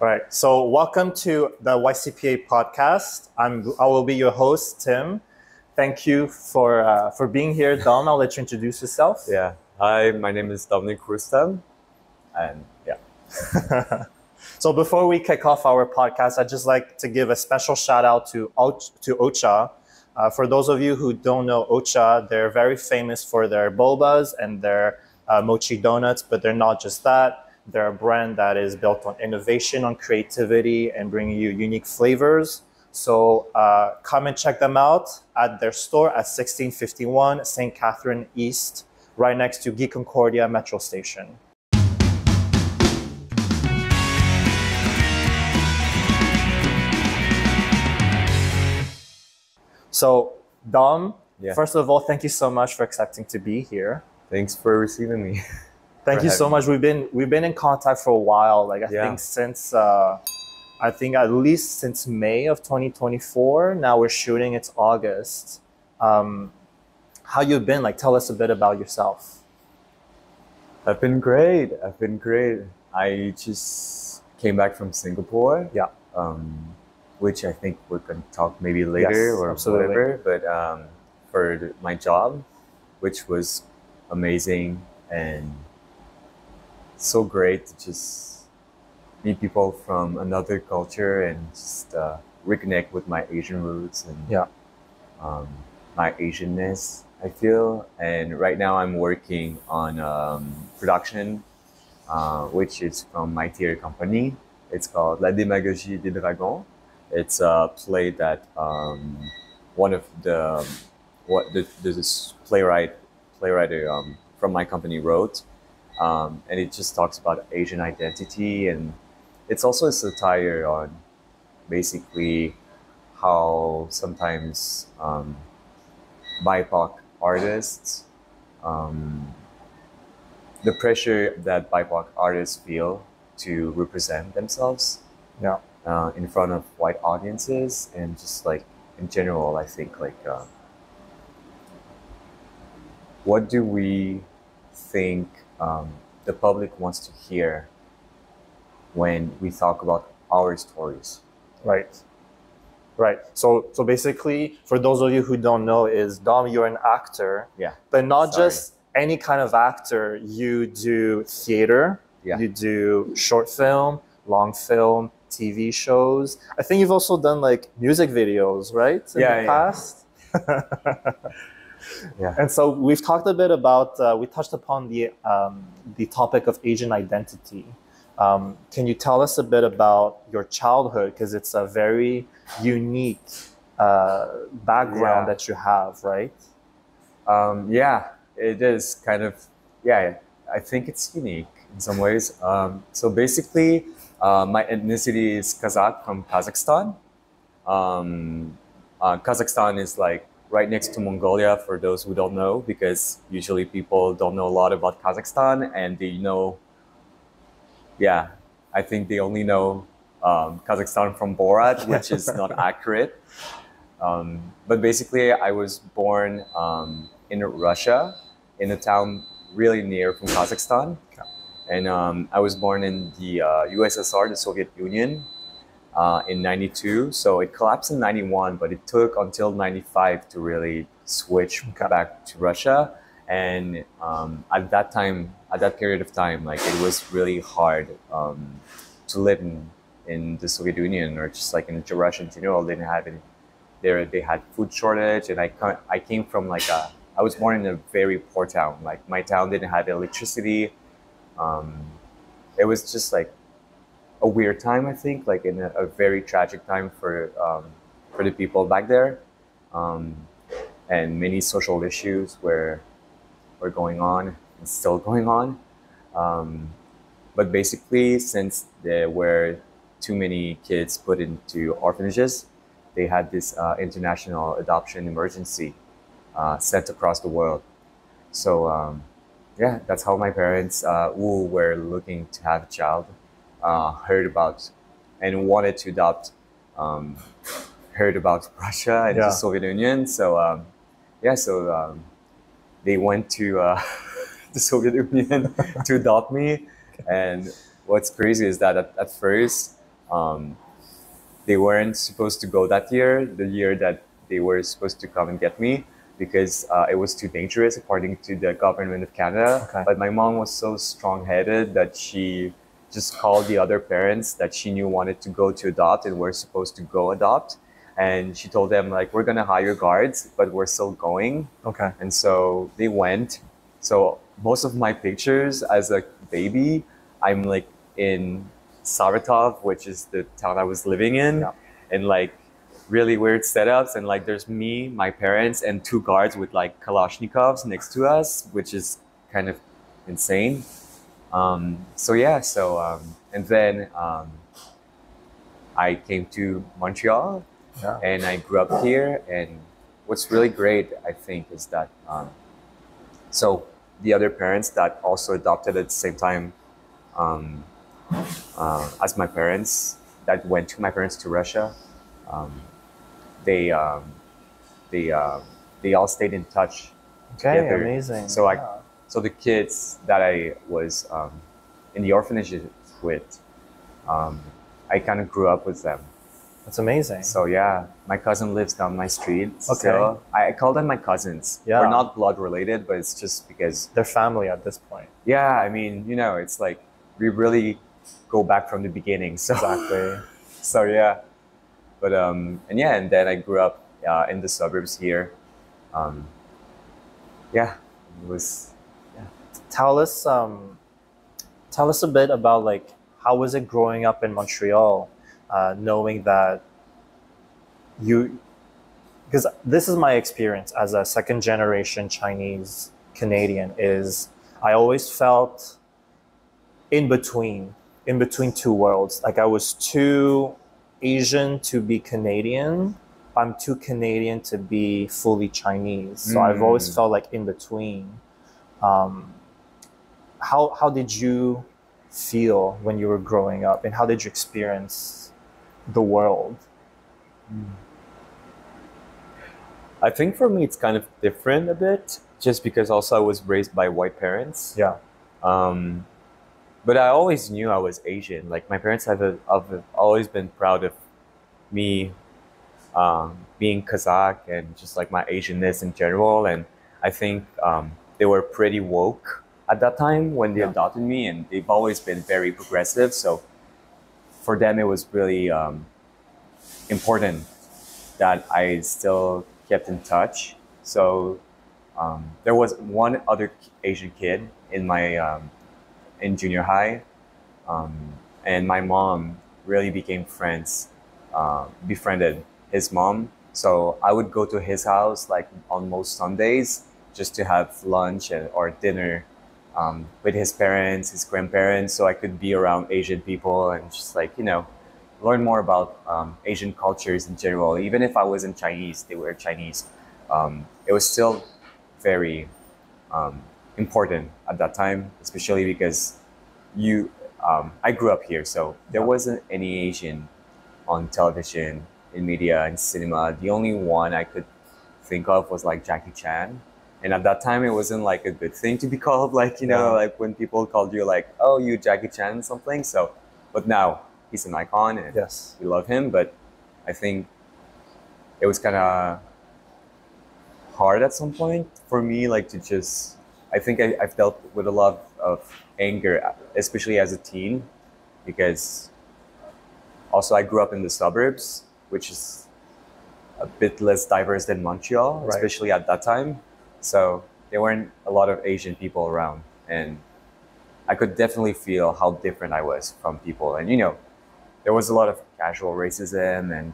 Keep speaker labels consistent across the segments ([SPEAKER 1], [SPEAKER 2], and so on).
[SPEAKER 1] All right. So welcome to the YCPA podcast. I will be your host, Tim. Thank you for being here, Dom. I'll let you introduce yourself.
[SPEAKER 2] Yeah. Hi, my name is Domick Rustam. And yeah.
[SPEAKER 1] So before we kick off our podcast, I'd just like to give a special shout out to Ocha. For those of you who don't know Ocha, they're very famous for their bobas and their mochi donuts, but they're not just that. They're a brand that is built on innovation, on creativity, and bringing you unique flavors. So come and check them out at their store at 1651 St. Catherine East, right next to Guy Concordia Metro Station. So, Dom, First of all, thank you so much for accepting to be here.
[SPEAKER 2] Thanks for receiving me.
[SPEAKER 1] Thank you so much. We've been in contact for a while. Like I think since at least since May of 2024. Now we're shooting. It's August. How you been? Like, tell us a bit about yourself.
[SPEAKER 2] I've been great. I just came back from Singapore.
[SPEAKER 1] Yeah.
[SPEAKER 2] Which I think we're going to talk maybe later or
[SPEAKER 1] absolutely.
[SPEAKER 2] whatever. But for my job, which was amazing and so great to just meet people from another culture and just reconnect with my Asian roots and my Asianness, I feel. And right now I'm working on production, which is from my theater company. It's called La Démagogie des Dragons. It's a play that one of the playwright from my company wrote, and it just talks about Asian identity, and it's also a satire on basically how sometimes BIPOC artists, the pressure that BIPOC artists feel to represent themselves.
[SPEAKER 1] Yeah.
[SPEAKER 2] In front of white audiences, and just like in general, I think like what do we think the public wants to hear when we talk about our stories?
[SPEAKER 1] Right. So basically, for those of you who don't know, is Dom, you're an actor.
[SPEAKER 2] Yeah.
[SPEAKER 1] But not just any kind of actor. You do theater.
[SPEAKER 2] Yeah.
[SPEAKER 1] You do short film, long film, TV shows. I think you've also done like music videos, right? In the past.
[SPEAKER 2] Yeah.
[SPEAKER 1] And so we've talked a bit about, we touched upon the topic of Asian identity. Can you tell us a bit about your childhood? Because it's a very unique background that you have, right?
[SPEAKER 2] Yeah, it is kind of, I think it's unique in some ways. So basically, my ethnicity is Kazakh from Kazakhstan. Kazakhstan is like right next to Mongolia, for those who don't know, because usually people don't know a lot about Kazakhstan, and they know, I think they only know Kazakhstan from Borat, which is not accurate. But basically, I was born in Russia, in a town really near from Kazakhstan. And I was born in the USSR, the Soviet Union, in 92. So it collapsed in 91, but it took until 95 to really switch back to Russia. And at that period of time, like it was really hard to live in the Soviet Union, or just like in Russia in general. They didn't have any. They had food shortage, and I came from like I was born in a very poor town. Like my town didn't have electricity. It was just like a weird time, I think, like in a very tragic time for the people back there, and many social issues were going on and still going on. But basically, since there were too many kids put into orphanages, they had this international adoption emergency sent across the world. So that's how my parents, who were looking to have a child, heard about and wanted to adopt, heard about Russia and the Soviet Union. So they went to the Soviet Union to adopt me. And what's crazy is that at first, they weren't supposed to go that year, the year that they were supposed to come and get me, because it was too dangerous according to the government of Canada.
[SPEAKER 1] Okay.
[SPEAKER 2] But my mom was so strong-headed that she just called the other parents that she knew wanted to go to adopt and were supposed to go adopt. And she told them, like, we're going to hire guards, but we're still going.
[SPEAKER 1] Okay.
[SPEAKER 2] And so they went. So most of my pictures as a baby, I'm like in Saratov, which is the town I was living in,
[SPEAKER 1] Yeah.
[SPEAKER 2] and like really weird setups. And like there's me, my parents, and two guards with like Kalashnikovs next to us, which is kind of insane. And then I came to Montreal.
[SPEAKER 1] Yeah.
[SPEAKER 2] And I grew up here, and what's really great, I think, is that so the other parents that also adopted at the same time as my parents, that went to my parents to Russia, they all stayed in touch
[SPEAKER 1] Okay,
[SPEAKER 2] together.
[SPEAKER 1] amazing.
[SPEAKER 2] So
[SPEAKER 1] Yeah.
[SPEAKER 2] so the kids that I was in the orphanage with, I kind of grew up with them.
[SPEAKER 1] That's amazing.
[SPEAKER 2] So yeah, my cousin lives down my street.
[SPEAKER 1] Okay.
[SPEAKER 2] Still. I call them my cousins.
[SPEAKER 1] Yeah.
[SPEAKER 2] We're not blood related, but it's just because,
[SPEAKER 1] They're family at this point.
[SPEAKER 2] yeah, I mean, you know, it's like we really go back from the beginning. So
[SPEAKER 1] Exactly.
[SPEAKER 2] so yeah, but and then I grew up in the suburbs here. Yeah, it was.
[SPEAKER 1] Tell us a bit about, like, how was it growing up in Montreal, knowing that because this is my experience as a second generation Chinese Canadian, is I always felt in between two worlds. Like, I was too Asian to be Canadian. I'm too Canadian to be fully Chinese. So I've always felt like in between. How did you feel when you were growing up, and how did you experience the world?
[SPEAKER 2] I think for me it's kind of different a bit, just because also I was raised by white parents.
[SPEAKER 1] Yeah.
[SPEAKER 2] But I always knew I was Asian. Like my parents have always been proud of me being Kazakh and just like my Asianness in general. And I think they were pretty woke at that time when they adopted me, and they've always been very progressive. So for them, it was really important that I still kept in touch. So there was one other Asian kid in my in junior high, and my mom really became befriended his mom. So I would go to his house like on most Sundays just to have lunch or dinner with his parents, his grandparents, so I could be around Asian people and just like, you know, learn more about Asian cultures in general. Even if I wasn't Chinese, they were Chinese. It was still very important at that time, especially because I grew up here, so there wasn't any Asian on television, in media, in cinema. The only one I could think of was like Jackie Chan. And at that time, it wasn't like a good thing to be called, like, you know, like when people called you like, oh, you Jackie Chan something. So, but now he's an icon and
[SPEAKER 1] Yes.
[SPEAKER 2] we love him. But I think it was kind of hard at some point for me, like to just, I think I've dealt with a lot of anger, especially as a teen, because also I grew up in the suburbs, which is a bit less diverse than Montreal,
[SPEAKER 1] Right.
[SPEAKER 2] especially at that time. So there weren't a lot of Asian people around, and I could definitely feel how different I was from people. And, you know, there was a lot of casual racism and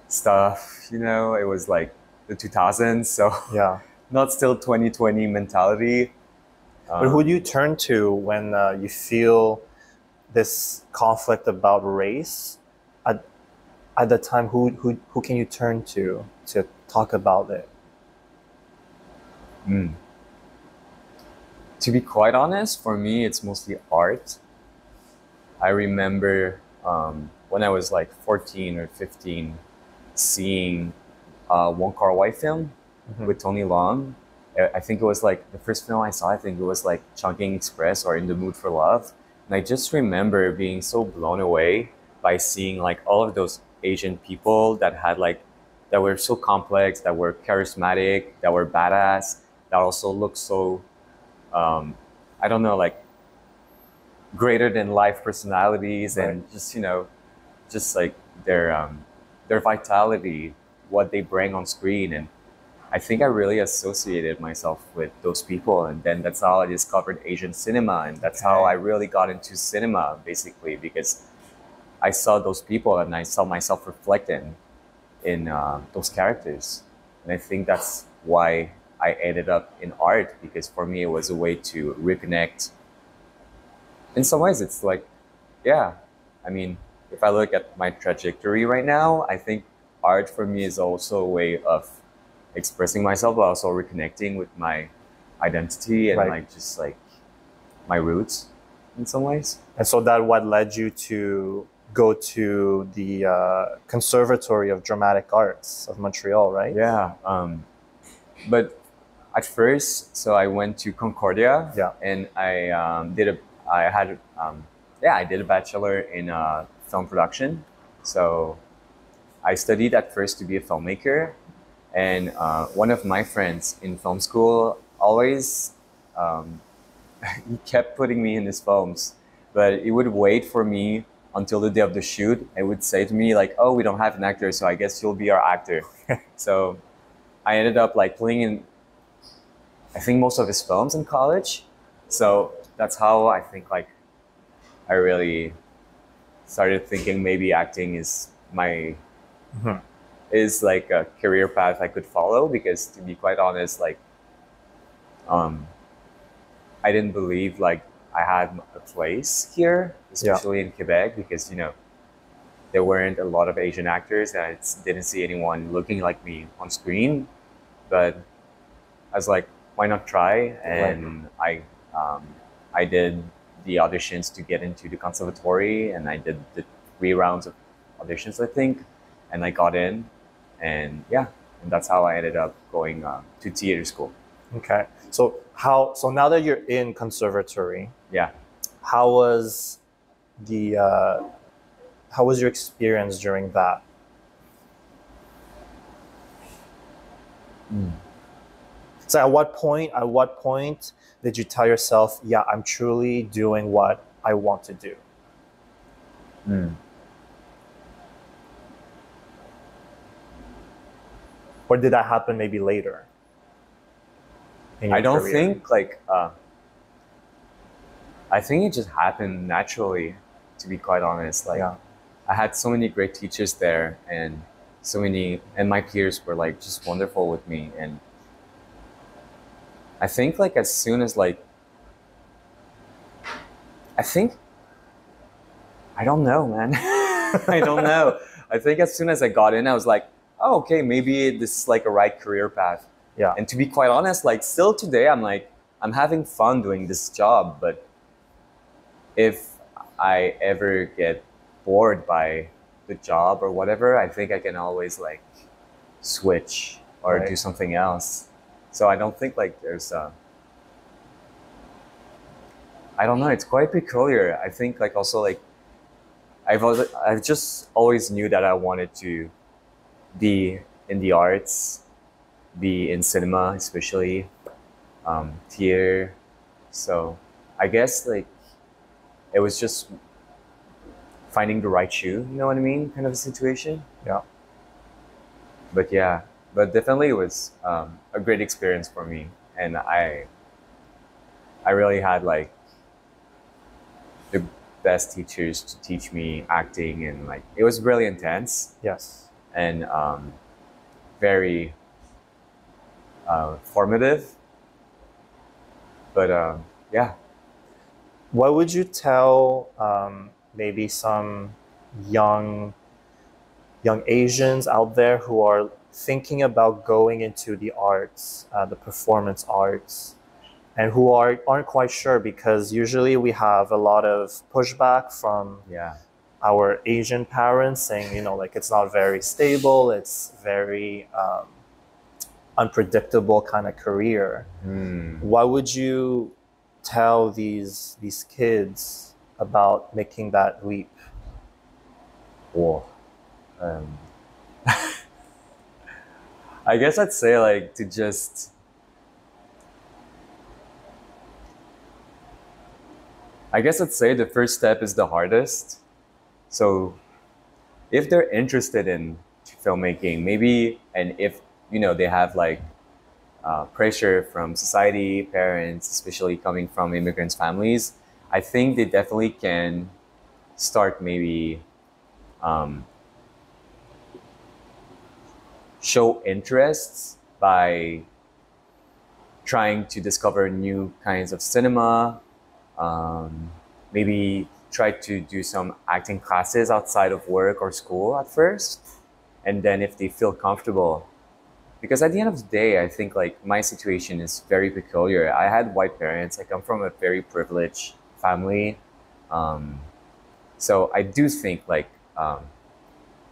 [SPEAKER 2] stuff, you know, it was like the 2000s. So
[SPEAKER 1] Yeah.
[SPEAKER 2] not still 2020 mentality.
[SPEAKER 1] But who do you turn to when you feel this conflict about race? At the time, who can you turn to talk about it?
[SPEAKER 2] To be quite honest, for me, it's mostly art. I remember when I was like 14 or 15, seeing Wong Kar-wai film with Tony Leung. I think it was like the first film I saw, I think it was like Chungking Express or In the Mood for Love. And I just remember being so blown away by seeing like all of those Asian people that had like, that were so complex, that were charismatic, that were badass, that also looked so, I don't know, like greater than life personalities,
[SPEAKER 1] Right.
[SPEAKER 2] and just, you know, just like their vitality, what they bring on screen. And I think I really associated myself with those people, and then that's how I discovered Asian cinema, and that's how I really got into cinema, basically, because I saw those people and I saw myself reflected in those characters. And I think that's why I ended up in art, because for me it was a way to reconnect. In some ways, it's like, yeah, I mean, if I look at my trajectory right now, I think art for me is also a way of expressing myself, but also reconnecting with my identity and
[SPEAKER 1] Right.
[SPEAKER 2] like just like my roots in some ways.
[SPEAKER 1] And so that what led you to go to the Conservatory of Dramatic Arts of Montreal, right?
[SPEAKER 2] Yeah. But at first, so I went to Concordia,
[SPEAKER 1] Yeah.
[SPEAKER 2] and I did a bachelor in film production. So I studied at first to be a filmmaker, and one of my friends in film school always he kept putting me in his films, but he would wait for me until the day of the shoot and would say to me like, "Oh, we don't have an actor, so I guess you'll be our actor." So I ended up like playing in, I think, most of his films in college. So that's how I think like I really started thinking maybe acting is my is like a career path I could follow, because to be quite honest, like I didn't believe like I had a place here, especially in Quebec, because, you know, there weren't a lot of Asian actors, and I didn't see anyone looking like me on screen. But I was like, why not try? And I did the auditions to get into the conservatory, and I did the 3 rounds of auditions, I think, and I got in, and yeah, and that's how I ended up going to theater school.
[SPEAKER 1] Okay. So now that you're in conservatory,
[SPEAKER 2] Yeah.
[SPEAKER 1] how was your experience during that? So at what point did you tell yourself, yeah, I'm truly doing what I want to do? Or did that happen maybe later in your
[SPEAKER 2] I don't
[SPEAKER 1] career?
[SPEAKER 2] think like I think it just happened naturally, to be quite honest. Like I had so many great teachers there, and my peers were like just wonderful with me. And I think like as soon as like I don't know, man. I don't know. I think as soon as I got in, I was like, oh, okay, maybe this is like a right career path.
[SPEAKER 1] Yeah.
[SPEAKER 2] And to be quite honest, like still today, I'm like, I'm having fun doing this job. But if I ever get bored by the job or whatever, I think I can always like switch or do something else. So I don't think like there's I don't know, it's quite peculiar. I think like also like I've just always knew that I wanted to be in the arts, be in cinema, especially theater. So I guess like it was just finding the right shoe, you know what I mean, kind of a situation.
[SPEAKER 1] Yeah.
[SPEAKER 2] But yeah, but definitely it was a great experience for me, and I really had like the best teachers to teach me acting, and like it was really intense.
[SPEAKER 1] Yes.
[SPEAKER 2] And very formative. But yeah.
[SPEAKER 1] What would you tell maybe some young Asians out there who are thinking about going into the arts, the performance arts, and who aren't quite sure, because usually we have a lot of pushback from our Asian parents saying, you know, like it's not very stable, it's very unpredictable kind of career. What would you tell these kids about making that leap?
[SPEAKER 2] Whoa. Um, I guess I'd say like to just I guess I'd say the first step is the hardest. So if they're interested in filmmaking, maybe, and if they have like pressure from society, parents, especially coming from immigrants families, I think they definitely can start maybe show interests by trying to discover new kinds of cinema, maybe try to do some acting classes outside of work or school at first, and then if they feel comfortable, because at the end of the day, I think like my situation is very peculiar. I had white parents. I come from a very privileged family, so I do think like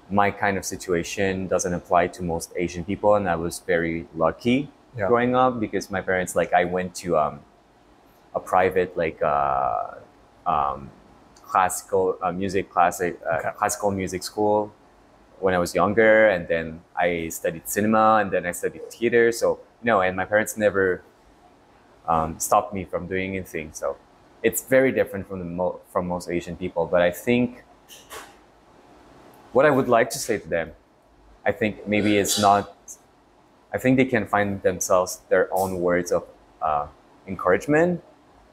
[SPEAKER 2] my kind of situation doesn't apply to most Asian people, and I was very lucky growing up because my parents, like, I went to a private like classical music school when I was younger, and then I studied cinema, and then I studied theater. So and my parents never stopped me from doing anything. So it's very different from most Asian people. But I think what I would like to say to them, I think maybe it's not. I think they can find themselves their own words of encouragement.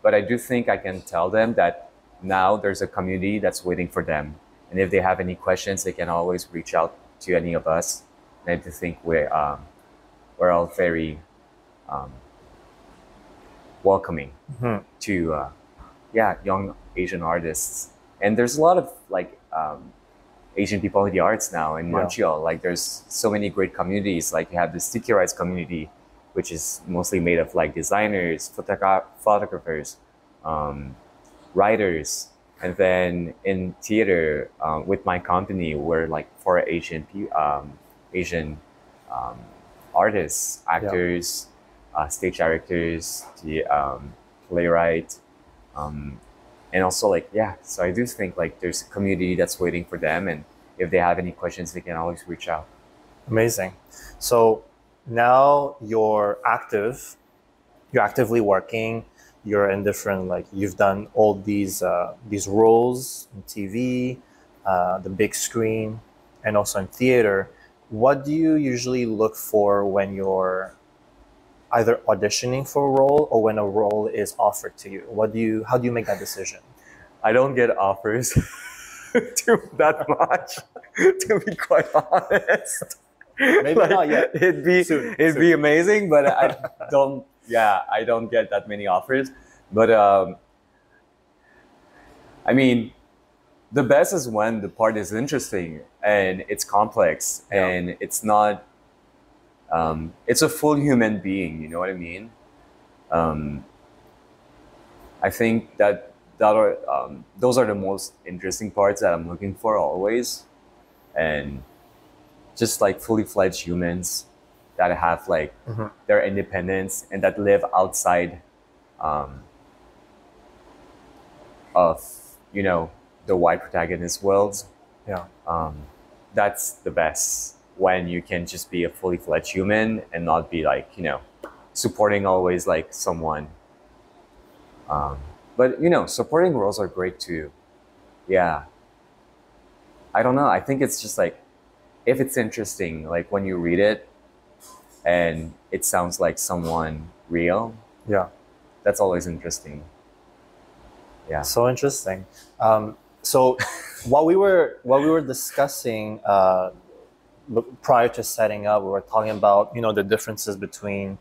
[SPEAKER 2] But I do think I can tell them that now there's a community that's waiting for them. And if they have any questions, they can always reach out to any of us. And I do think we're all very welcoming to young Asian artists. And there's a lot of like Asian people in the arts now in Montreal. Like there's so many great communities. Like you have the sticky rights community, which is mostly made of like designers, photographers, writers. And then in theater, with my company, we're like for Asian artists, actors, stage directors, the playwright, and also like So I do think like there's a community that's waiting for them, and if they have any questions, they can always reach out.
[SPEAKER 1] Amazing. So now you're actively working. You're in different, like you've done all these roles in TV, the big screen, and also in theater. What do you usually look for when you're either auditioning for a role or when a role is offered to you? How do you make that decision?
[SPEAKER 2] I don't get offers that much, to be quite honest.
[SPEAKER 1] Maybe not yet.
[SPEAKER 2] It'd be amazing, but I don't get that many offers. But I mean, the best is when the part is interesting and it's complex and it's not. It's a full human being. You know what I mean? I think those are the most interesting parts that I'm looking for always, and just like fully fledged humans that have like their independence and that live outside of the white protagonist worlds. That's the best, when you can just be a fully fledged human and not be like supporting always like someone. But supporting roles are great too. I don't know, I think it's just like, if it's interesting, like when you read it and it sounds like someone real, that's always interesting.
[SPEAKER 1] So interesting. So while we were discussing prior to setting up, we were talking about the differences between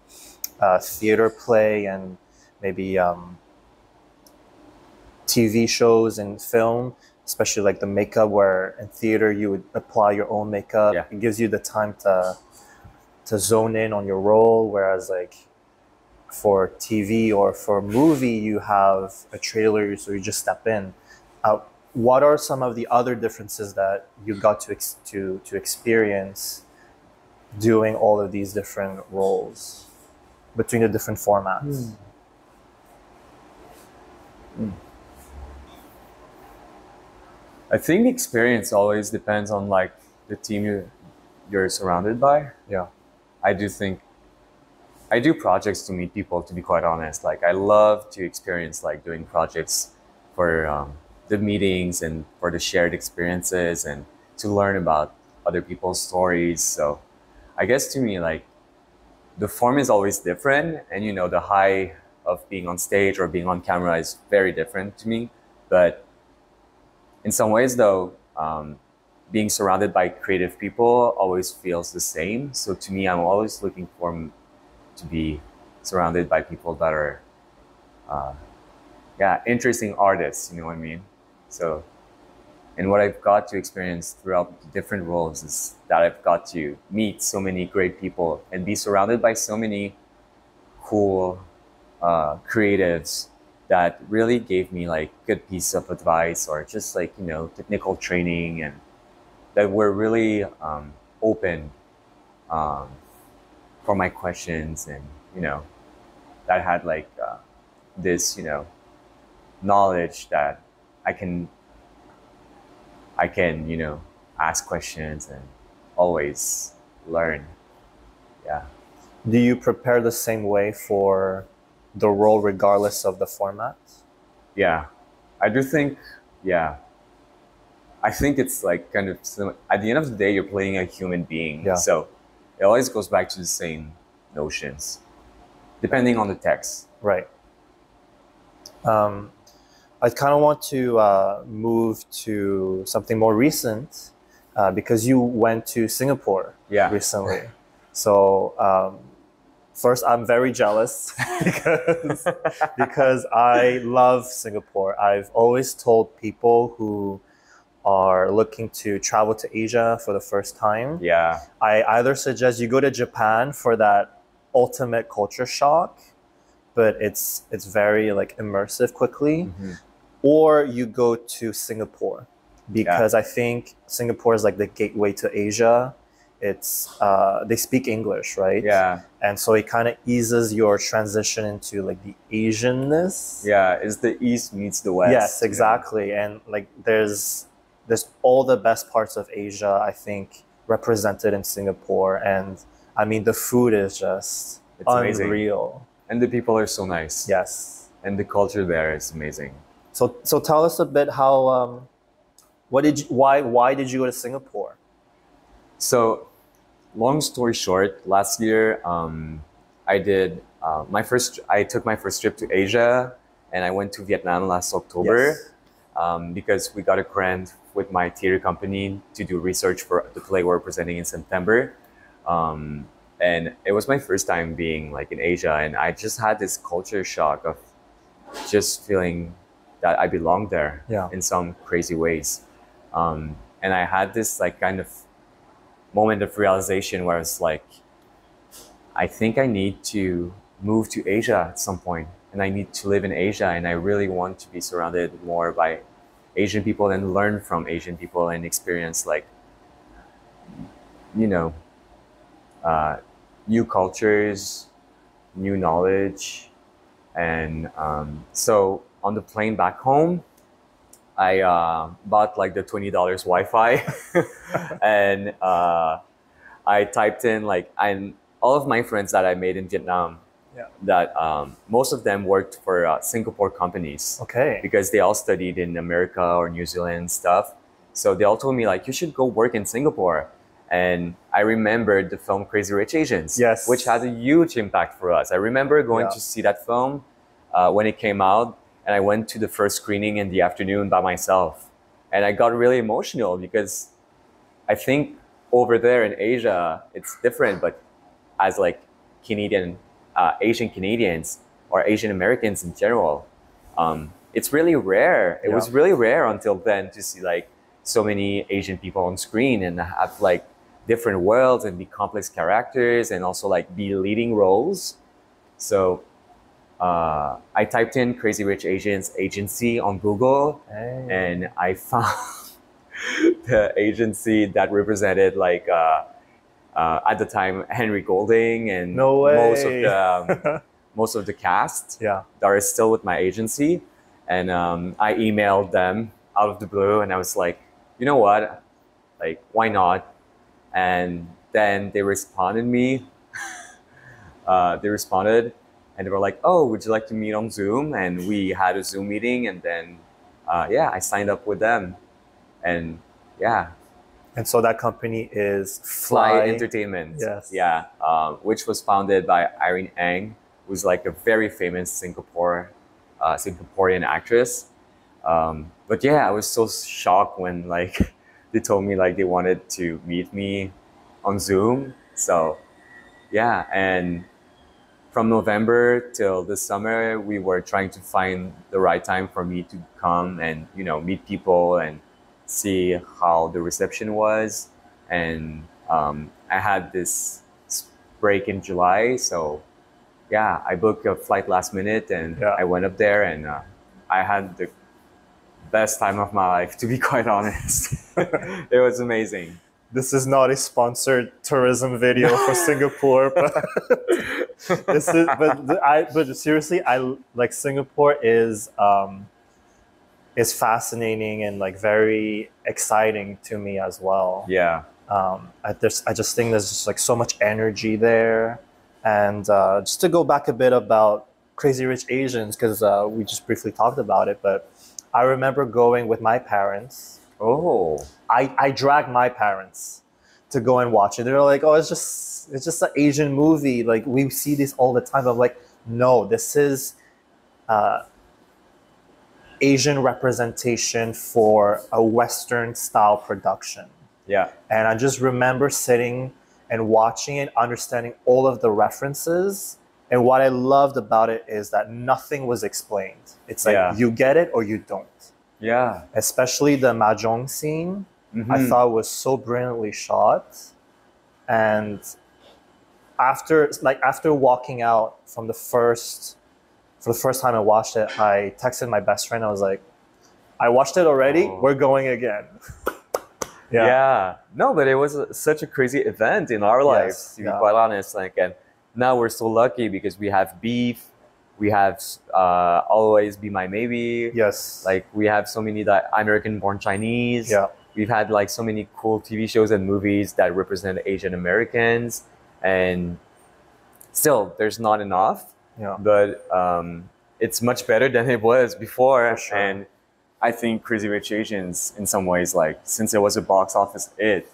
[SPEAKER 1] theater play and maybe TV shows and film, especially like the makeup, where in theater you would apply your own makeup. It gives you the time to zone in on your role, whereas like for TV or for a movie you have a trailer, so you just step in. What are some of the other differences that you got to experience doing all of these different roles between the different formats?
[SPEAKER 2] I think experience always depends on like the team you're surrounded by.
[SPEAKER 1] Yeah.
[SPEAKER 2] I do think I do projects to meet people, to be quite honest. Like I love to experience like doing projects for the meetings and for the shared experiences and to learn about other people's stories. So I guess to me, like the form is always different, and you know, the high of being on stage or being on camera is very different to me. But in some ways though, being surrounded by creative people always feels the same. So to me, I'm always looking for to be surrounded by people that are, interesting artists, you know what I mean? So, and what I've got to experience throughout the different roles is that I've got to meet so many great people and be surrounded by so many cool creatives that really gave me like good piece of advice or just like, you know, technical training, and that were really open for my questions, and you know, that had like this, you know, knowledge that I can you know, ask questions and always learn. Yeah.
[SPEAKER 1] Do you prepare the same way for the role regardless of the format?
[SPEAKER 2] Yeah, I do think, yeah. I think it's like kind of similar. At the end of the day, you're playing a human being.
[SPEAKER 1] Yeah.
[SPEAKER 2] So it always goes back to the same notions, depending on the text.
[SPEAKER 1] Right. I kind of want to move to something more recent because you went to Singapore recently. So first, I'm very jealous because I love Singapore. I've always told people who are looking to travel to Asia for the first time, I either suggest you go to Japan for that ultimate culture shock, but it's very like immersive quickly, or you go to Singapore because I think Singapore is like the gateway to Asia. It's they speak English, right?
[SPEAKER 2] Yeah.
[SPEAKER 1] And so it kind of eases your transition into like the Asianness.
[SPEAKER 2] Yeah, it's the East meets the West.
[SPEAKER 1] Yes, exactly. And like there's all the best parts of Asia, I think, represented in Singapore. And I mean, the food is just unreal.
[SPEAKER 2] Amazing. And the people are so nice.
[SPEAKER 1] Yes.
[SPEAKER 2] And the culture there is amazing.
[SPEAKER 1] So tell us a bit how, why did you go to Singapore?
[SPEAKER 2] So long story short, last year, I took my first trip to Asia, and I went to Vietnam last October. Yes. Because we got a grant with my theater company to do research for the play we're presenting in September. And it was my first time being like in Asia, and I just had this culture shock of just feeling that I belonged there in some crazy ways. And I had this like kind of moment of realization where it's like, I think I need to move to Asia at some point, and I need to live in Asia, and I really want to be surrounded more by Asian people and learn from Asian people and experience like, you know, new cultures, new knowledge. And so on the plane back home, I bought like the $20 Wi-Fi and I typed in like, all of my friends that I made in Vietnam, that most of them worked for Singapore companies. Okay. Because they all studied in America or New Zealand and stuff. So they all told me like, you should go work in Singapore. And I remembered the film Crazy Rich Asians, which had a huge impact for us. I remember going to see that film when it came out, and I went to the first screening in the afternoon by myself. And I got really emotional because I think over there in Asia, it's different, but as like Asian Canadians or Asian Americans in general, it's really rare. It was really rare until then to see like so many Asian people on screen and have like different worlds and be complex characters and also like be leading roles. So I typed in Crazy Rich Asians agency on Google, and I found the agency that represented like at the time Henry Golding and most of the cast that are still with my agency. And I emailed them out of the blue, and I was like, you know what, like why not? And then they responded me. They responded, and they were like, "Oh, would you like to meet on Zoom?" And we had a Zoom meeting, and then yeah, I signed up with them, and yeah.
[SPEAKER 1] And so that company is
[SPEAKER 2] Fly Entertainment.
[SPEAKER 1] Yes.
[SPEAKER 2] Yeah, which was founded by Irene Ang, who's like a very famous Singaporean actress. But yeah, I was so shocked when like they told me like they wanted to meet me on Zoom. So yeah, and from November till this summer, we were trying to find the right time for me to come and, you know, meet people and see how the reception was. And I had this break in July, so yeah, I booked a flight last minute, and
[SPEAKER 1] Yeah.
[SPEAKER 2] I went up there, and I had the best time of my life, to be quite honest. It was amazing.
[SPEAKER 1] This is not a sponsored tourism video for Singapore, but but seriously, I like Singapore is fascinating and like very exciting to me as well.
[SPEAKER 2] Yeah.
[SPEAKER 1] I just think there's just like so much energy there, and just to go back a bit about Crazy Rich Asians, because we just briefly talked about it, but I remember going with my parents.
[SPEAKER 2] Oh.
[SPEAKER 1] I dragged my parents to go and watch it. They were like, "Oh, it's just an Asian movie. Like we see this all the time." I'm like, "No, this is Asian representation for a Western style production."
[SPEAKER 2] Yeah.
[SPEAKER 1] And I just remember sitting and watching it, understanding all of the references. And what I loved about it is that nothing was explained. It's like you get it or you don't.
[SPEAKER 2] Yeah.
[SPEAKER 1] Especially the mahjong scene, I thought was so brilliantly shot. And after walking out for the first time I watched it, I texted my best friend. I was like, "I watched it already.
[SPEAKER 2] Oh.
[SPEAKER 1] We're going again."
[SPEAKER 2] Yeah. No, but it was such a crazy event in our lives, to be quite honest. Like, and now we're so lucky because we have Beef, we have Always Be My Maybe.
[SPEAKER 1] Yes.
[SPEAKER 2] Like we have so many American Born Chinese.
[SPEAKER 1] Yeah.
[SPEAKER 2] We've had like so many cool TV shows and movies that represent Asian Americans, and still there's not enough.
[SPEAKER 1] Yeah.
[SPEAKER 2] But it's much better than it was before.
[SPEAKER 1] For sure.
[SPEAKER 2] And I think Crazy Rich Asians, in some ways, like since it was a box office, it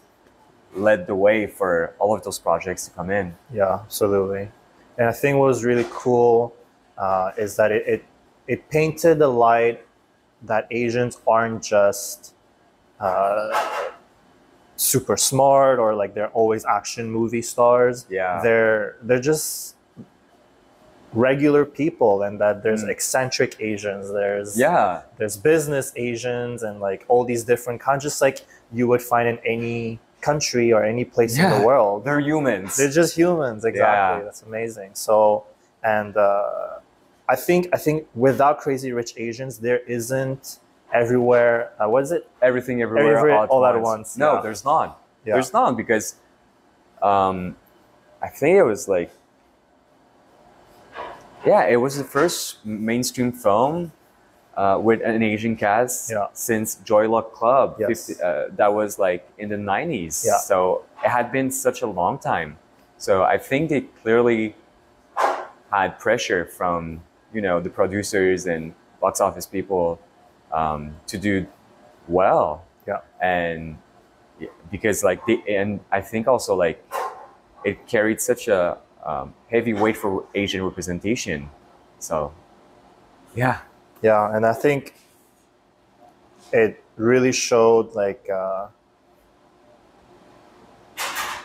[SPEAKER 2] led the way for all of those projects to come in.
[SPEAKER 1] Yeah, absolutely. And I think what was really cool is that it painted the light that Asians aren't just super smart or like they're always action movie stars.
[SPEAKER 2] Yeah.
[SPEAKER 1] They're just regular people, and that there's eccentric Asians, there's business Asians, and like all these different kinds, just like you would find in any country or any place in the world.
[SPEAKER 2] They're humans.
[SPEAKER 1] They're just humans, exactly.
[SPEAKER 2] Yeah.
[SPEAKER 1] That's amazing. So, and I think without Crazy Rich Asians, there isn't everywhere. What is it?
[SPEAKER 2] Everything Everywhere
[SPEAKER 1] all at once.
[SPEAKER 2] No,
[SPEAKER 1] Yeah.
[SPEAKER 2] there's not.
[SPEAKER 1] Yeah.
[SPEAKER 2] There's not, because I think it was like, it was the first mainstream film with an Asian cast since Joy Luck Club.
[SPEAKER 1] Yes.
[SPEAKER 2] That was like in the 90s.
[SPEAKER 1] Yeah.
[SPEAKER 2] So it had been such a long time. So I think they clearly had pressure from, you know, the producers and box office people to do well.
[SPEAKER 1] Yeah.
[SPEAKER 2] And because like and I think also like it carried such a heavy weight for Asian representation. So yeah.
[SPEAKER 1] Yeah, and I think it really showed like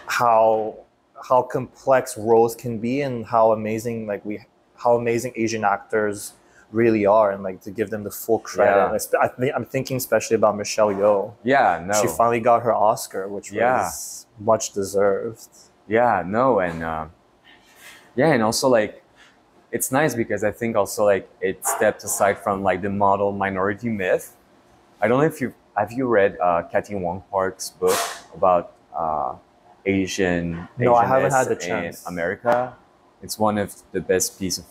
[SPEAKER 1] how complex roles can be, and how amazing Asian actors really are, and like to give them the full credit. Yeah. I'm thinking especially about Michelle Yeoh.
[SPEAKER 2] Yeah, no.
[SPEAKER 1] She finally got her Oscar, which was much deserved.
[SPEAKER 2] Yeah, no, and and also like it's nice because I think also like it stepped aside from like the model minority myth. I don't know if have you read Kathy Wong Park's book about Asian
[SPEAKER 1] No, I haven't had the chance.
[SPEAKER 2] In America. It's one of the best piece of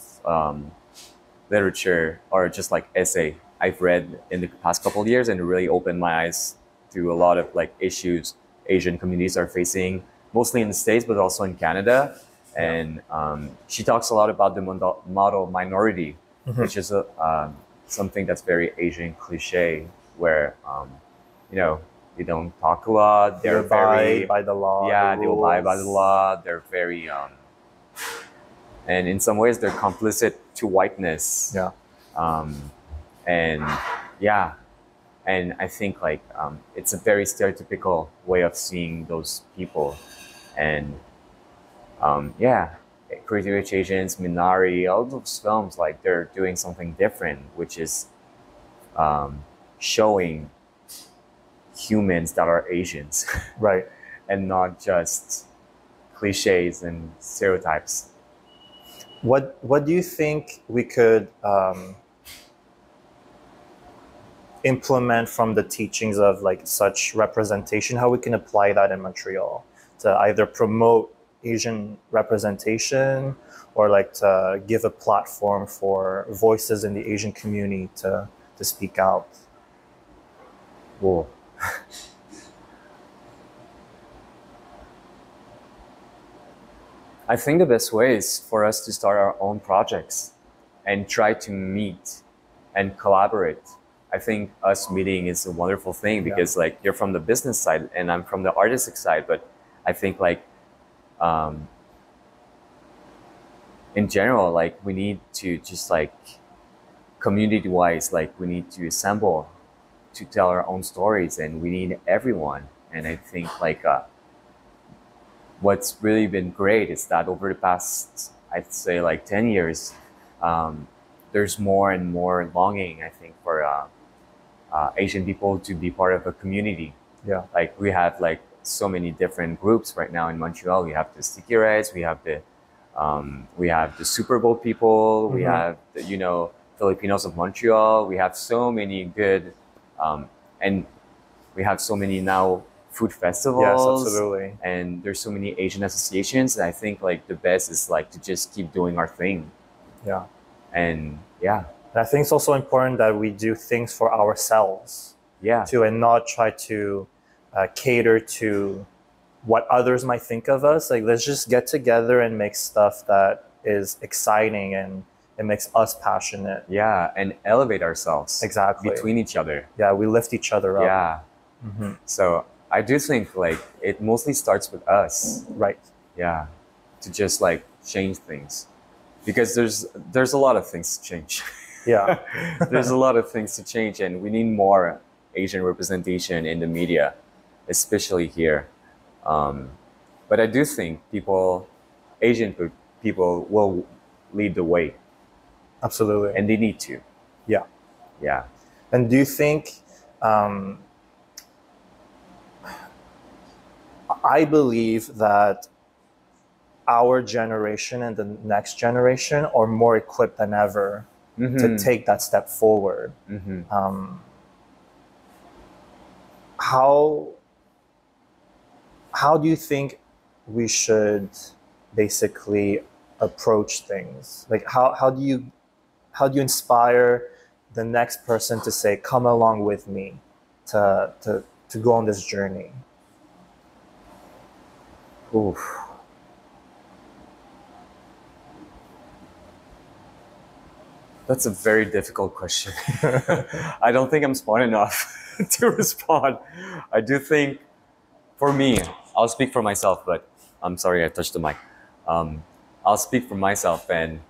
[SPEAKER 2] literature or just like essay I've read in the past couple of years, and it really opened my eyes to a lot of like issues Asian communities are facing, mostly in the States, but also in Canada. And she talks a lot about the model minority, which is something that's very Asian cliche, where you know, they don't talk a lot. They're very
[SPEAKER 1] by the law.
[SPEAKER 2] Yeah, they abide by the law. They're very and in some ways they're complicit to whiteness.
[SPEAKER 1] Yeah.
[SPEAKER 2] And yeah, and I think like it's a very stereotypical way of seeing those people. And yeah, Crazy Rich Asians, Minari, all those films, like they're doing something different, which is showing humans that are Asians,
[SPEAKER 1] Right.
[SPEAKER 2] and not just cliches and stereotypes.
[SPEAKER 1] What do you think we could implement from the teachings of like such representation? How we can apply that in Montreal to either promote Asian representation or like to give a platform for voices in the Asian community to speak out?
[SPEAKER 2] Whoa. I think the best way is for us to start our own projects and try to meet and collaborate. I think us meeting is a wonderful thing because like you're from the business side and I'm from the artistic side, but I think like in general, like we need to just like community-wise, like we need to assemble to tell our own stories, and we need everyone. And I think like what's really been great is that over the past, I'd say like 10 years, there's more and more longing, I think, for Asian people to be part of a community.
[SPEAKER 1] Yeah.
[SPEAKER 2] Like we have like so many different groups right now in Montreal. We have the Sticky Rights, we have the Super Bowl people, we have the, you know, Filipinos of Montreal. We have so many good, and we have so many now food festivals.
[SPEAKER 1] Yes, absolutely.
[SPEAKER 2] And there's so many Asian associations. And I think like the best is like to just keep doing our thing.
[SPEAKER 1] Yeah.
[SPEAKER 2] And yeah.
[SPEAKER 1] And I think it's also important that we do things for ourselves.
[SPEAKER 2] Yeah.
[SPEAKER 1] Too, and not try to cater to what others might think of us. Like, let's just get together and make stuff that is exciting and it makes us passionate.
[SPEAKER 2] Yeah, and elevate ourselves.
[SPEAKER 1] Exactly.
[SPEAKER 2] Between each other.
[SPEAKER 1] Yeah, we lift each other up.
[SPEAKER 2] Yeah. So I do think like it mostly starts with us.
[SPEAKER 1] Right.
[SPEAKER 2] Yeah. To just like change things. Because there's a lot of things to change.
[SPEAKER 1] Yeah.
[SPEAKER 2] There's a lot of things to change, and we need more Asian representation in the media, especially here. But I do think Asian people will lead the way.
[SPEAKER 1] Absolutely.
[SPEAKER 2] And they need to.
[SPEAKER 1] Yeah.
[SPEAKER 2] Yeah.
[SPEAKER 1] And do you think, I believe that our generation and the next generation are more equipped than ever to take that step forward. How do you think we should basically approach things? Like how do you inspire the next person to say, come along with me to go on this journey?
[SPEAKER 2] Oof. That's a very difficult question. I don't think I'm smart enough to respond. I do think, for me, I'll speak for myself, but I'm sorry I touched the mic. I'll speak for myself, and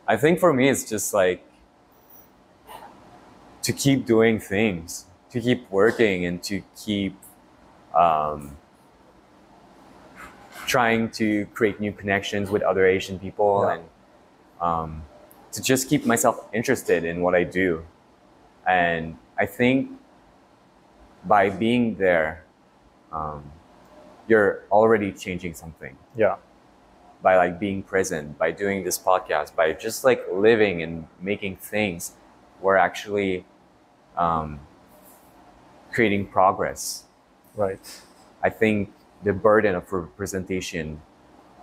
[SPEAKER 2] I think for me it's just like to keep doing things, to keep working, and to keep trying to create new connections with other Asian people, and to just keep myself interested in what I do. And I think by being there, you're already changing something.
[SPEAKER 1] Yeah.
[SPEAKER 2] By like being present, by doing this podcast, by just like living and making things, we're actually creating progress.
[SPEAKER 1] Right.
[SPEAKER 2] I think the burden of representation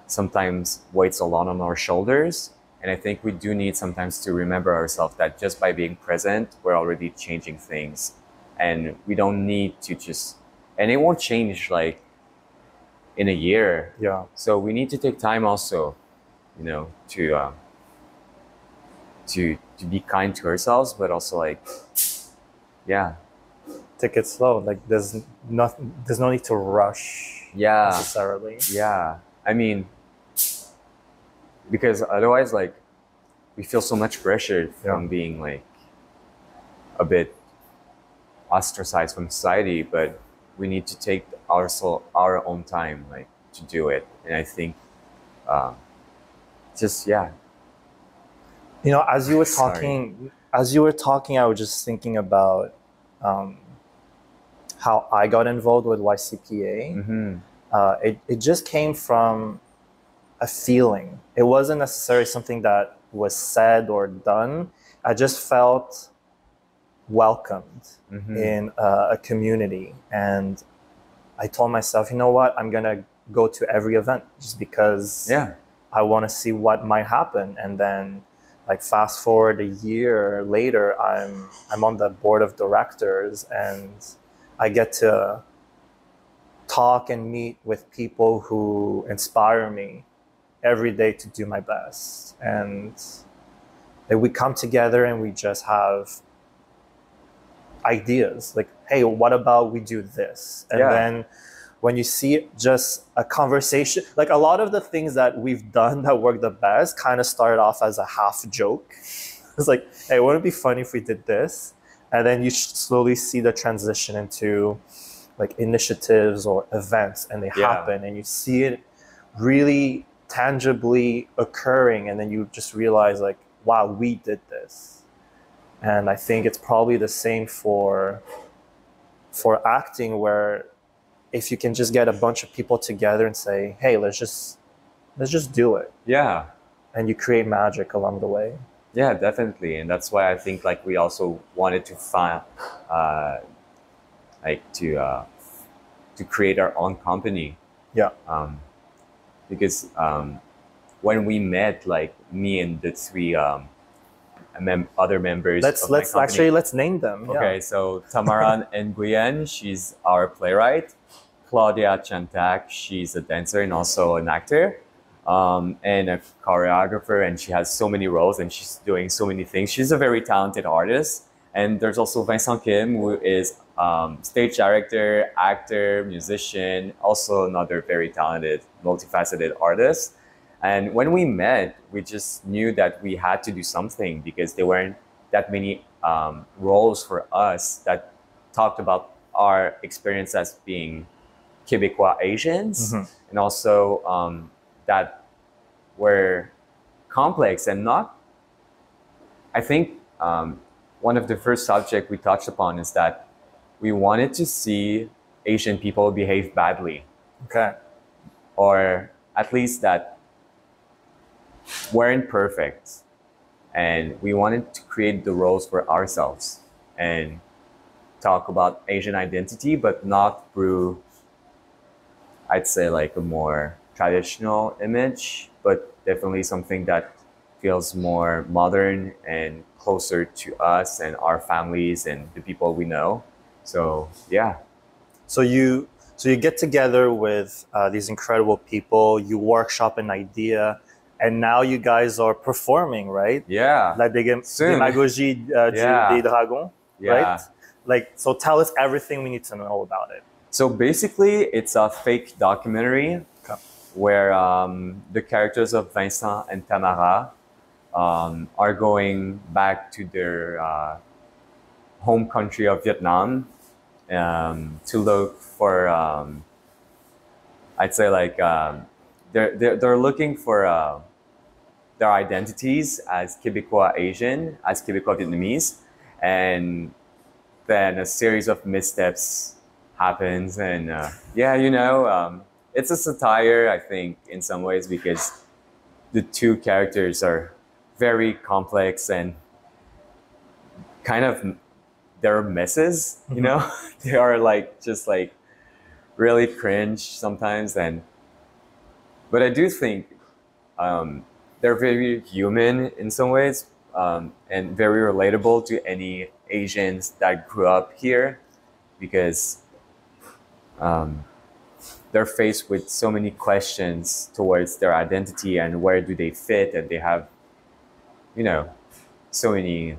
[SPEAKER 2] sometimes weighs a lot on our shoulders, And I think we do need sometimes to remember ourselves that just by being present, we're already changing things. And we don't need to just, and it won't change like in a year.
[SPEAKER 1] Yeah.
[SPEAKER 2] So we need to take time also, you know, to be kind to ourselves, but also like, yeah.
[SPEAKER 1] Take it slow. Like there's no need to rush necessarily.
[SPEAKER 2] Yeah. I mean, because otherwise, like, we feel so much pressure from being like a bit ostracized from society, but we need to take our own time, like, to do it. And I think, just yeah.
[SPEAKER 1] You know, as you were talking, I was just thinking about how I got involved with YCPA.
[SPEAKER 2] Mm-hmm.
[SPEAKER 1] It just came from a feeling. It wasn't necessarily something that was said or done. I just felt welcomed in a community, and I told myself, you know what, I'm gonna go to every event just because I want to see what might happen. And then, like, fast forward a year later, I'm on the board of directors, and I get to talk and meet with people who inspire me every day to do my best. And we come together and we just have ideas like, hey, what about we do this? And then when you see just a conversation, like a lot of the things that we've done that work the best kind of started off as a half joke. It's like, hey, wouldn't it be funny if we did this? And then you slowly see the transition into like initiatives or events, and they happen, and you see it really tangibly occurring, and then you just realize like, wow, we did this. And I think it's probably the same for acting, where if you can just get a bunch of people together and say, hey, let's just do it.
[SPEAKER 2] Yeah.
[SPEAKER 1] And you create magic along the way.
[SPEAKER 2] Yeah, definitely. And that's why I think like we also wanted to find to create our own company.
[SPEAKER 1] Yeah.
[SPEAKER 2] Because when we met, like me and the three other members of my company,
[SPEAKER 1] let's name them.
[SPEAKER 2] Okay, so Tamaran Nguyen, she's our playwright. Claudia Chantak, she's a dancer and also an actor, and a choreographer, and she has so many roles and she's doing so many things. She's a very talented artist. And there's also Vincent Kim, who is stage director, actor, musician, also another very talented, multifaceted artist. And when we met, we just knew that we had to do something because there weren't that many roles for us that talked about our experience as being Québécois Asians, and also that were complex and not, I think one of the first subjects we touched upon is that we wanted to see Asian people behave badly.
[SPEAKER 1] Okay.
[SPEAKER 2] Or at least that weren't perfect. And we wanted to create the roles for ourselves and talk about Asian identity, but not through, I'd say, like a more traditional image, but definitely something that feels more modern and closer to us and our families and the people we know. So yeah.
[SPEAKER 1] So you get together with these incredible people, you workshop an idea, and now you guys are performing, right?
[SPEAKER 2] Yeah.
[SPEAKER 1] Like Démagogie des Dragons, right? Like, so tell us everything we need to know about it.
[SPEAKER 2] So basically, it's a fake documentary where the characters of Vincent and Tamara are going back to their home country of Vietnam to look for, I'd say, like, they're looking for their identities as Québécois Asian, as Québécois Vietnamese, and then a series of missteps happens, and it's a satire, I think, in some ways, because the two characters are very complex and kind of, they're messes, you know? They are like just like really cringe sometimes, but I do think they're very human in some ways, and very relatable to any Asians that grew up here, because they're faced with so many questions towards their identity and where do they fit, and they have, you know, so many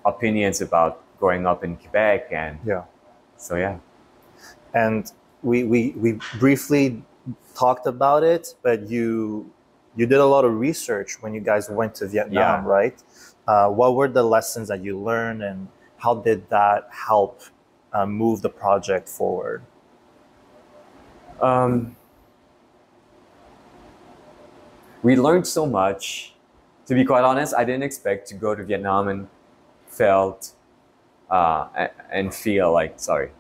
[SPEAKER 2] opinions about growing up in Quebec, and
[SPEAKER 1] Yeah.
[SPEAKER 2] so yeah.
[SPEAKER 1] And we briefly talked about it, but you did a lot of research when you guys went to Vietnam,
[SPEAKER 2] Yeah.
[SPEAKER 1] right? What were the lessons that you learned, and how did that help move the project forward?
[SPEAKER 2] We learned so much. To be quite honest, I didn't expect to go to Vietnam and feel like, sorry.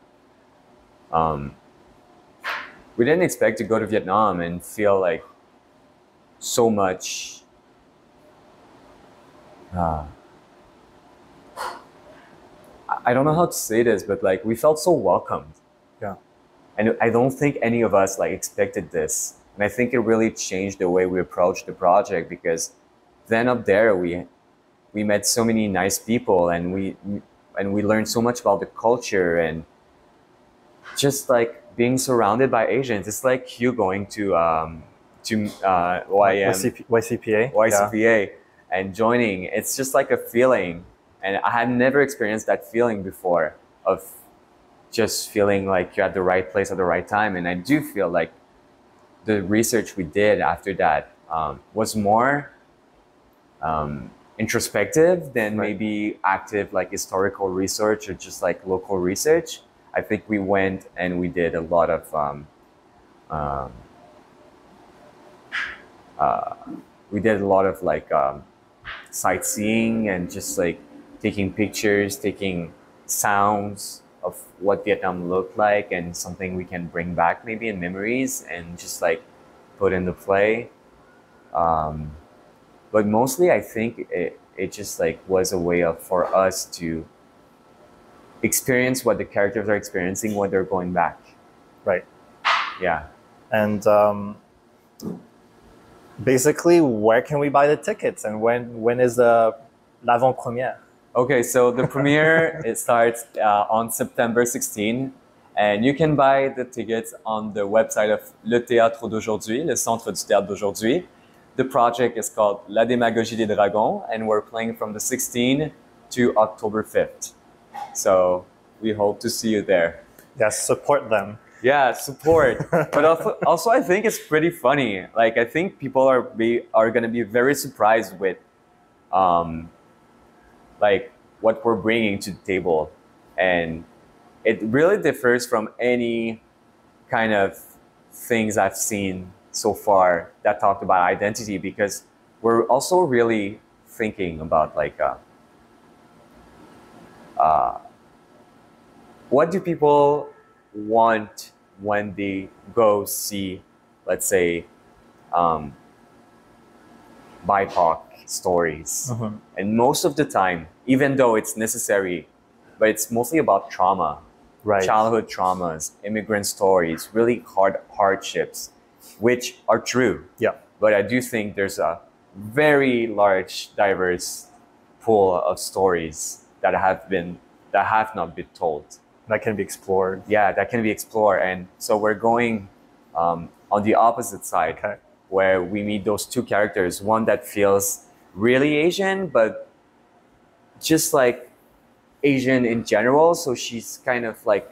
[SPEAKER 2] We didn't expect to go to Vietnam and feel like so much I don't know how to say this, but like we felt so welcomed.
[SPEAKER 1] Yeah.
[SPEAKER 2] And I don't think any of us like expected this. And I think it really changed the way we approached the project, because then up there we met so many nice people, and we learned so much about the culture, and just like being surrounded by Asians. It's like you going to
[SPEAKER 1] YCPA.
[SPEAKER 2] YCPA and joining. It's just like a feeling, and I had never experienced that feeling before, of just feeling like you're at the right place at the right time. And I do feel like the research we did after that was more introspective than maybe active like historical research or just like local research. I think we went and we did a lot of like sightseeing, and just like taking pictures, taking sounds of what Vietnam looked like, and something we can bring back maybe in memories and just like put in the play. But mostly I think it just like was a way for us to experience what the characters are experiencing when they're going back.
[SPEAKER 1] Right.
[SPEAKER 2] Yeah.
[SPEAKER 1] And basically, where can we buy the tickets, and when is the l'avant-première?
[SPEAKER 2] Okay, so the premiere, it starts on September 16, and you can buy the tickets on the website of Le Théâtre d'aujourd'hui, le Centre du Théâtre d'aujourd'hui. The project is called La Démagogie des Dragons, and we're playing from the 16th to October 5th. So we hope to see you there.
[SPEAKER 1] Yes, support them.
[SPEAKER 2] Yeah, support. But also I think it's pretty funny. Like I think people are going to be very surprised with like what we're bringing to the table, and it really differs from any kind of things I've seen so far that talked about identity, because we're also really thinking about like what do people want when they go see, let's say, BIPOC stories. And most of the time, even though it's necessary, but it's mostly about trauma,
[SPEAKER 1] Right.
[SPEAKER 2] childhood traumas, immigrant stories, really hard hardships, which are true.
[SPEAKER 1] Yeah.
[SPEAKER 2] But I do think there's a very large, diverse pool of stories that have not been told.
[SPEAKER 1] That can be explored.
[SPEAKER 2] Yeah, that can be explored. And so we're going on the opposite side,
[SPEAKER 1] Okay.
[SPEAKER 2] where we meet those two characters. One that feels really Asian, but just like Asian in general. So she's kind of like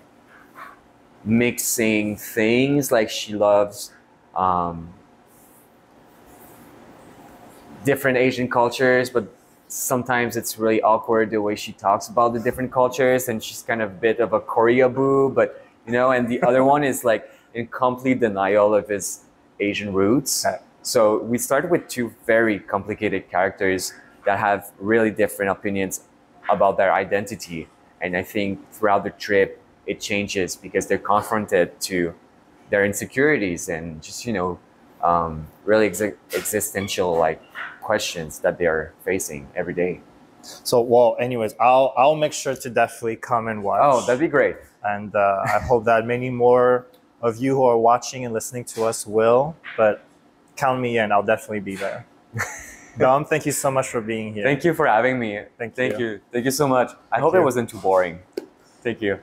[SPEAKER 2] mixing things. Like she loves different Asian cultures, but sometimes it's really awkward the way she talks about the different cultures, and she's kind of a bit of a Korea boo, but you know, and the other one is like in complete denial of his Asian roots.
[SPEAKER 1] Okay.
[SPEAKER 2] So we started with two very complicated characters that have really different opinions about their identity. And I think throughout the trip, it changes because they're confronted to their insecurities and just, you know, really existential like questions that they are facing every day.
[SPEAKER 1] So, well, anyways, I'll make sure to definitely come and watch.
[SPEAKER 2] Oh, that'd be great.
[SPEAKER 1] And I hope that many more of you who are watching and listening to us will. But count me in. I'll definitely be there. Dom, thank you so much for being here.
[SPEAKER 2] Thank you for having me.
[SPEAKER 1] Thank
[SPEAKER 2] you. Thank you so much. I hope
[SPEAKER 1] you.
[SPEAKER 2] it wasn't too boring. Thank you.